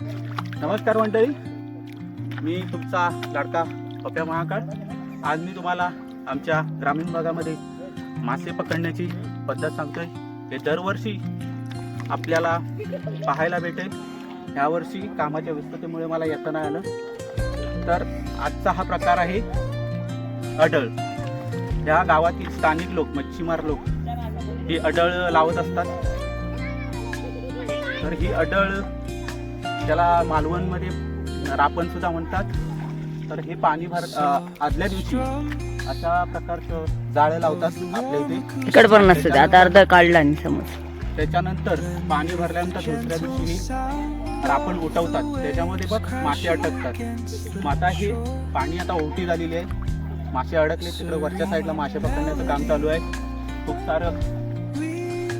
नमस्कार मंडळी, मी तुमचा लाडका पप्या महाकाळ। आज मी तुम्हाला आमच्या ग्रामीण भागामध्ये मासे पकडण्याची पद्धत सांगतोय। हे दरवर्षी आपल्याला पाहायला भेटेल। यावर्षी कामाच्या व्यस्ततेमुळे मला येता नाही आलं, तर आजचा हा प्रकार आहे अडळ। या गावातील स्थानिक लोक, मच्छीमार लोक ही अडळ लावत असतात। तर ही अडळ, त्याला मालवणमध्ये रापण सुद्धा म्हणतात। तर हे पाणी आदल्या दिवशी अशा प्रकारचं जाळं लावतात आपल्या इथे। तिकड पण नसतं, आता अर्धा काढला आणि समज त्याच्यानंतर पाणी भरल्यानंतर दुसऱ्या दिवशी रापण उठवतात। त्याच्यामध्ये बघ मासे अडकतात। मग आता हे पाणी आता ओटी झालेली आहे, मासे अडकले। तिकडे वरच्या साईडला मासे पकडण्याचं काम चालू आहे खूप सारं।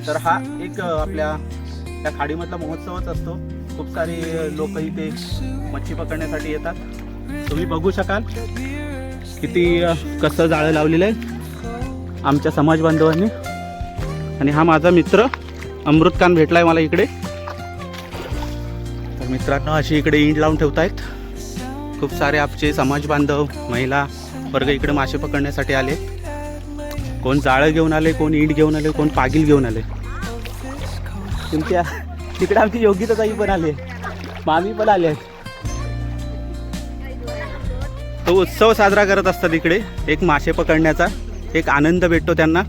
तर हा एक आपल्या त्या खाडीमधला महोत्सवच असतो। खूप सारे लोक इथे मच्छी पकडण्यासाठी येतात। तुम्ही बघू शकाल किती कसं जाळं लावलेलं आहे आमच्या समाज बांधवांनी। आणि हा माझा मित्र अमृतकान भेटलाय मला इकडे। तर मित्रांनो, अशी इकडे इंड लावून ठेवतायत। खूप सारे आमचे समाज बांधव, महिला वर्ग इकडे मासे पकडण्यासाठी आले। कोण जाळं घेऊन आले, कोण इंड घेऊन आले, कोण पागील घेऊन आले। तुमच्या तिकडे आमची योगिता ताई पण आले, मामी पण आले। तो उत्सव साजरा करत असतात इकडे, एक मासे पकडण्याचा एक आनंद भेटतो त्यांना।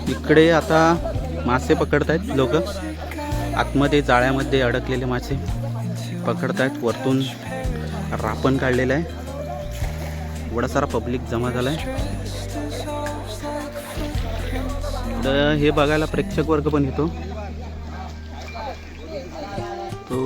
इकडे आता मासे पकडतायत लोक, आतमध्ये जाळ्यामध्ये अडकलेले मासे पकडतायत। वरतून रापण काढलेलं आहे, एवढा सारा पब्लिक जमा झालाय। तर हे बघायला प्रेक्षक वर्ग पण येतो। तो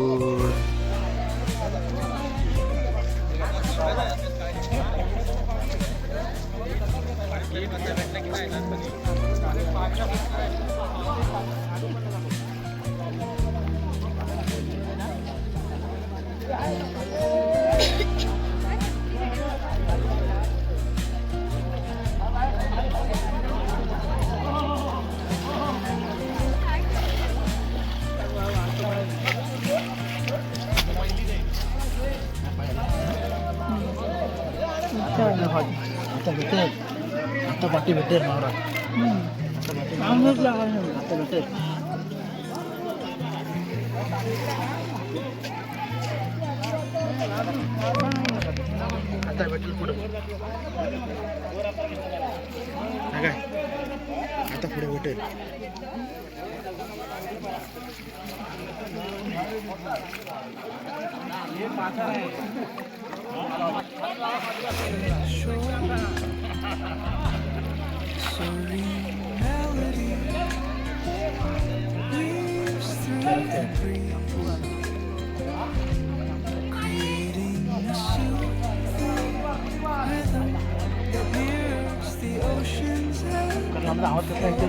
आता पाठी भेटेल मावरा, आता भेटेल। आता भेटेल पुढे, आता पुढे भेटेल। आवाज कसा ऐकतो?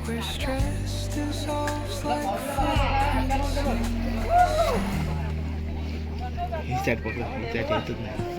Where stress dissolves like fire. He said, "What?" He said, "He said."